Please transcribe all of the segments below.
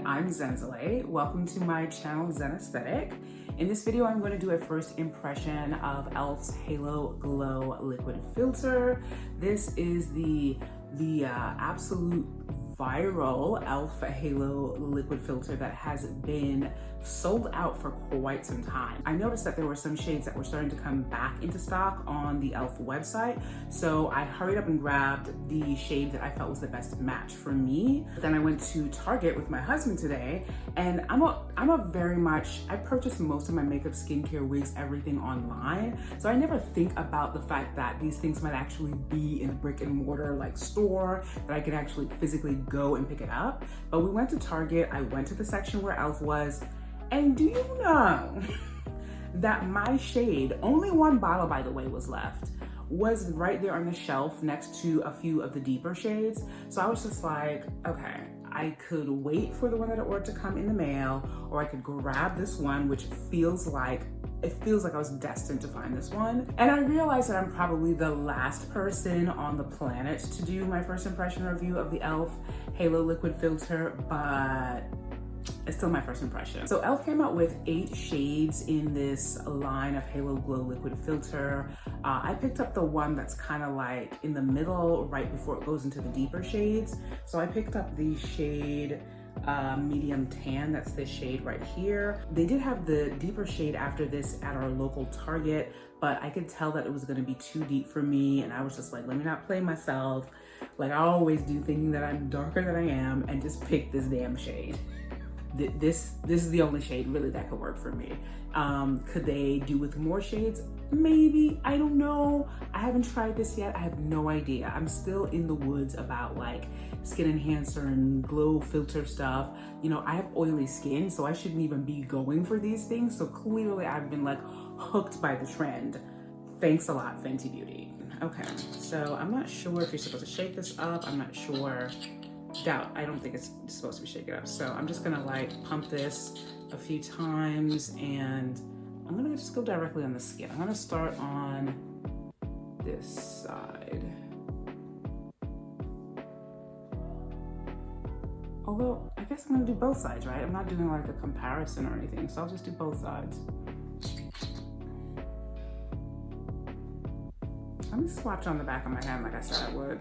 I'm Zenzele. Welcome to my channel, Zen Aesthetic. In this video, I'm going to do a first impression of e.l.f.'s Halo Glow Liquid Filter. This is the absolute viral e.l.f. Halo Liquid Filter that has been sold out for quite some time. I noticed that there were some shades that were starting to come back into stock on the e.l.f. website, so I hurried up and grabbed the shade that I felt was the best match for me. Then I went to Target with my husband today, and I purchase most of my makeup, skincare, wigs, everything online, so I never think about the fact that these things might actually be in a brick and mortar like store that I could actually physically go and pick it up. But we went to Target, I went to the section where e.l.f. was, and do you know that my shade, only one bottle by the way was left, was right there on the shelf next to a few of the deeper shades. So I was just like, okay, I could wait for the one that I ordered to come in the mail, or I could grab this one, which feels like I was destined to find this one. And I realized that I'm probably the last person on the planet to do my first impression review of the e.l.f. Halo Liquid Filter, but it's still my first impression. So e.l.f. came out with 8 shades in this line of Halo Glow Liquid Filter. I picked up the one that's kind of like in the middle, right before it goes into the deeper shades. So I picked up the shade medium tan. That's this shade right here. They did have the deeper shade after this at our local Target, but I could tell that it was going to be too deep for me, and I was just like, let me not play myself like I always do, thinking that I'm darker than I am, and just pick this damn shade. This is the only shade really that could work for me. Could they do with more shades? Maybe, I don't know. I haven't tried this yet. I have no idea. I'm still in the woods about like skin enhancer and glow filter stuff. You know, I have oily skin, so I shouldn't even be going for these things. So clearly I've been like hooked by the trend. Thanks a lot, Fenty Beauty. Okay, so I'm not sure if you're supposed to shake this up. I'm not sure. I don't think it's supposed to be shaken up. So I'm just gonna like pump this a few times, and I'm gonna just go directly on the skin. I'm gonna start on this side. Although, I guess I'm gonna do both sides, right? I'm not doing like a comparison or anything, so I'll just do both sides. Let me swatch on the back of my hand like I said I would.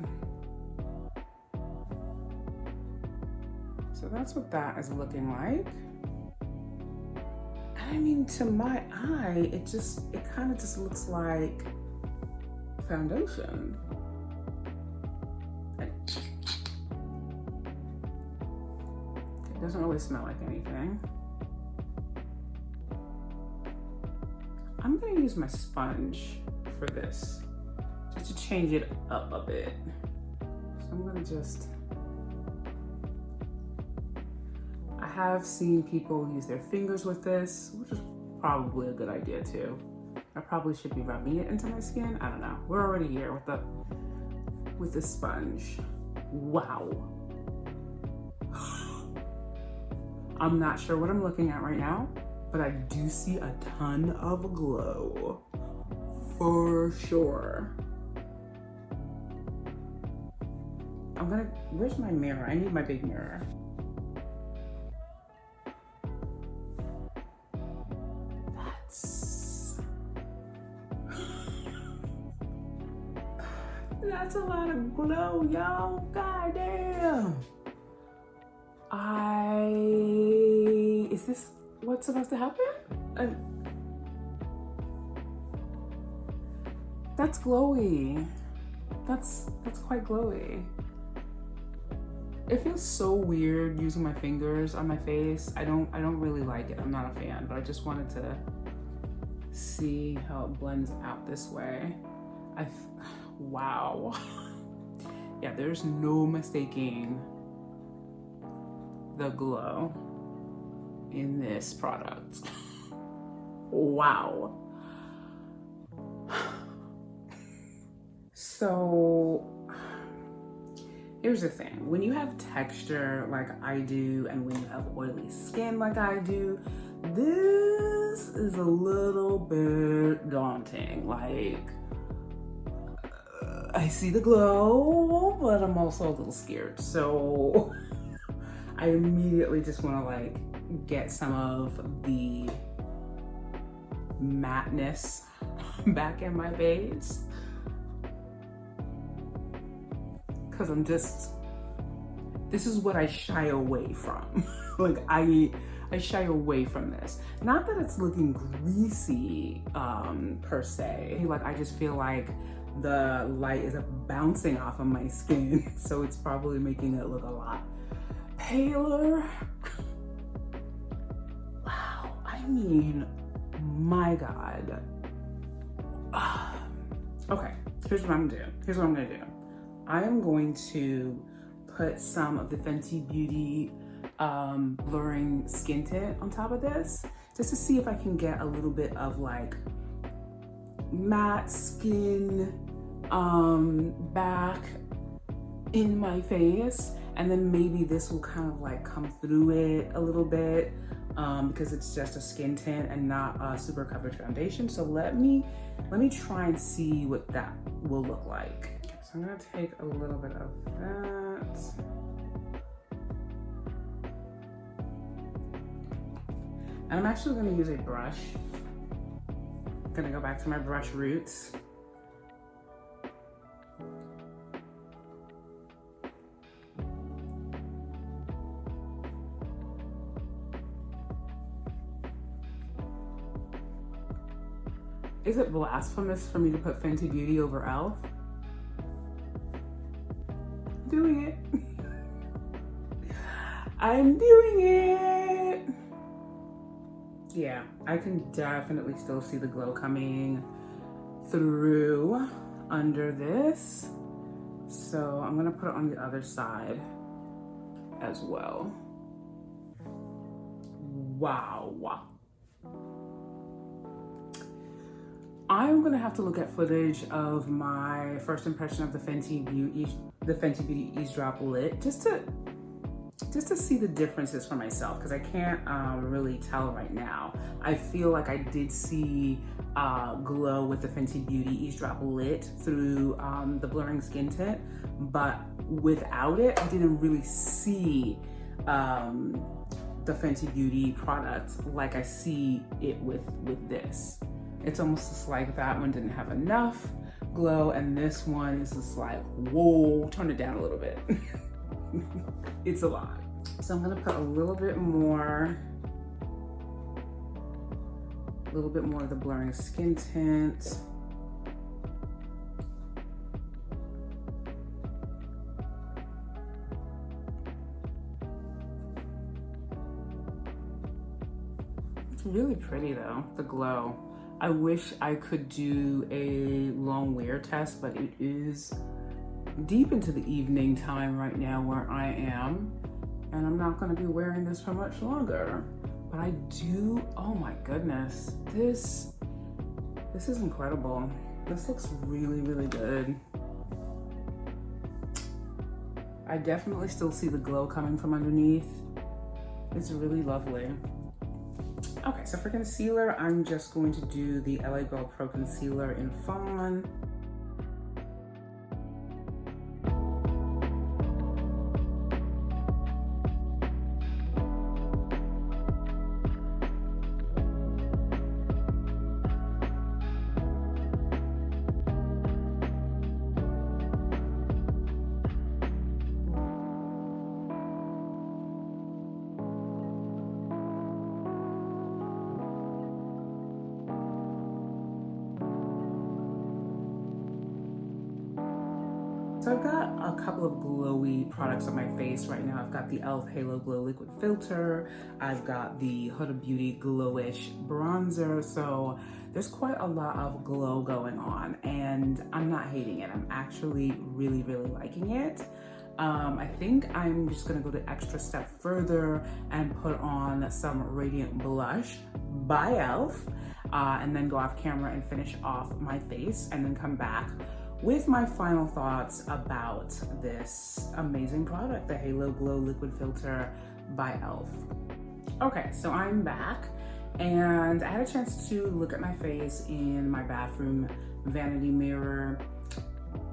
So that's what that is looking like. I mean, to my eye, it kind of just looks like foundation. It doesn't really smell like anything. I'm gonna use my sponge for this, just to change it up a bit. So I'm gonna just, I have seen people use their fingers with this, which is probably a good idea too. I probably should be rubbing it into my skin. I don't know. We're already here with the sponge. Wow. I'm not sure what I'm looking at right now, but I do see a ton of glow for sure. Where's my mirror? I need my big mirror. That's a lot of glow, y'all. God damn. Is this what's supposed to happen? That's glowy. That's quite glowy. It feels so weird using my fingers on my face. I don't really like it. I'm not a fan, but I just wanted to see how it blends out this way. Wow. Yeah, there's no mistaking the glow in this product. Wow. So here's the thing, when you have texture like I do, and when you have oily skin like I do, this is a little bit daunting. Like, I see the glow, but I'm also a little scared. So I immediately just want to like get some of the matteness back in my face, because this is what I shy away from. Like I shy away from this. Not that it's looking greasy per se, like I just feel like the light is bouncing off of my skin, so it's probably making it look a lot paler. Wow, I mean, my God. Okay, here's what I'm gonna do. I am going to put some of the Fenty Beauty blurring skin tint on top of this, just to see if I can get a little bit of like matte skin back in my face, and then maybe this will kind of like come through it a little bit because it's just a skin tint and not a super coverage foundation. So let me try and see what that will look like. So I'm gonna take a little bit of that. And I'm actually gonna use a brush. I'm gonna go back to my brush roots. Is it blasphemous for me to put Fenty Beauty over e.l.f? Doing it. I'm doing it. Yeah, I can definitely still see the glow coming through under this. So I'm gonna put it on the other side as well. Wow. I'm gonna have to look at footage of my first impression of the Fenty Beauty Eavesdrop Lit just to see the differences for myself, because I can't really tell right now. I feel like I did see glow with the Fenty Beauty Eavesdrop Lit through the blurring skin tint, but without it, I didn't really see the Fenty Beauty product like I see it with this. It's almost just like that one didn't have enough glow, and this one is just like, whoa, turn it down a little bit. It's a lot. So I'm gonna put a little bit more of the blurring skin tint. It's really pretty though, the glow. I wish I could do a long wear test, but it is deep into the evening time right now where I am, and I'm not gonna be wearing this for much longer. But I do, oh my goodness, this is incredible. This looks really, really good. I definitely still see the glow coming from underneath. It's really lovely. Okay, so for concealer, I'm just going to do the LA Girl Pro Concealer in Fawn. So I've got a couple of glowy products on my face right now. I've got the e.l.f. Halo Glow Liquid Filter. I've got the Huda Beauty Glowish Bronzer. So there's quite a lot of glow going on, and I'm not hating it. I'm actually really, really liking it. I think I'm just gonna go the extra step further and put on some Radiant Blush by e.l.f. And then go off camera and finish off my face, and then come back with my final thoughts about this amazing product, the Halo Glow Liquid Filter by e.l.f. Okay, so I'm back, and I had a chance to look at my face in my bathroom vanity mirror.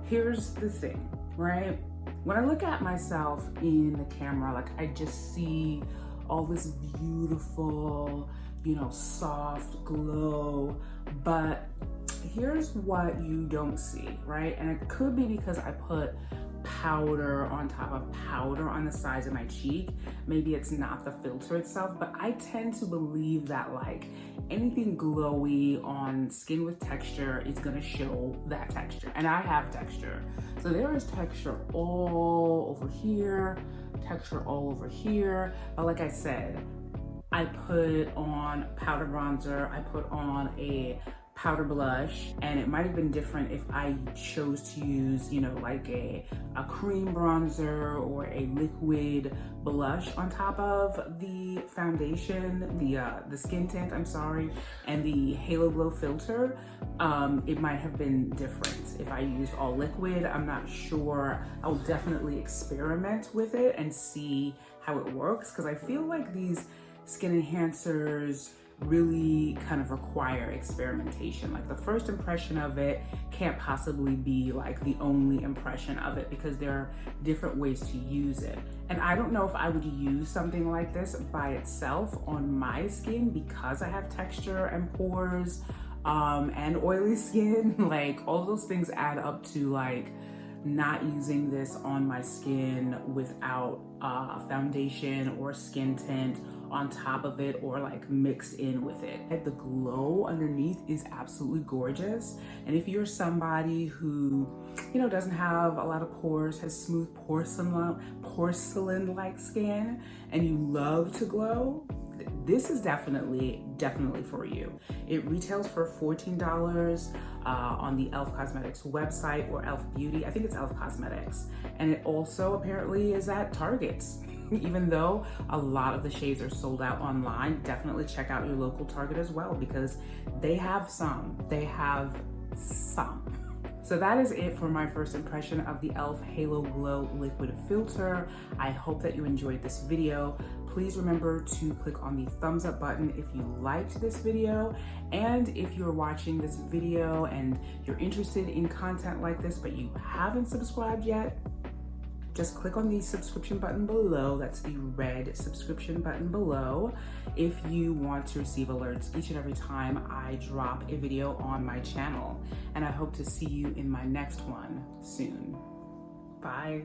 Here's the thing, right? when I look at myself in the camera, like I just see all this beautiful, you know, soft glow, but here's what you don't see, right? And it could be because I put powder on top of powder on the sides of my cheek. Maybe it's not the filter itself, but I tend to believe that like anything glowy on skin with texture is gonna show that texture. And I have texture. So there is texture all over here, texture all over here. But like I said, I put on powder bronzer, I put on a powder blush, and it might have been different if I chose to use, you know, like a cream bronzer or a liquid blush on top of the foundation, the skin tint, I'm sorry, and the Halo Glow filter. It might have been different. If I used all liquid, I'm not sure. I'll definitely experiment with it and see how it works, because I feel like these skin enhancers really kind of require experimentation. Like the first impression of it can't possibly be like the only impression of it, because there are different ways to use it. And I don't know if I would use something like this by itself on my skin, because I have texture and pores and oily skin. Like all those things add up to like not using this on my skin without foundation or skin tint on top of it, or like mixed in with it. The glow underneath is absolutely gorgeous. And if you're somebody who, you know, doesn't have a lot of pores, has smooth porcelain-like skin, and you love to glow, this is definitely for you. It retails for $14 on the e.l.f. Cosmetics website, or e.l.f. Beauty. I think it's e.l.f. Cosmetics. And it also apparently is at Target's. Even though a lot of the shades are sold out online, definitely check out your local Target as well, because they have some. So that is it for my first impression of the e.l.f. Halo Glow Liquid Filter. I hope that you enjoyed this video. Please remember to click on the thumbs up button if you liked this video. And if you're watching this video and you're interested in content like this, but you haven't subscribed yet, just click on the subscription button below. That's the red subscription button below, if you want to receive alerts each and every time I drop a video on my channel. And I hope to see you in my next one soon. Bye.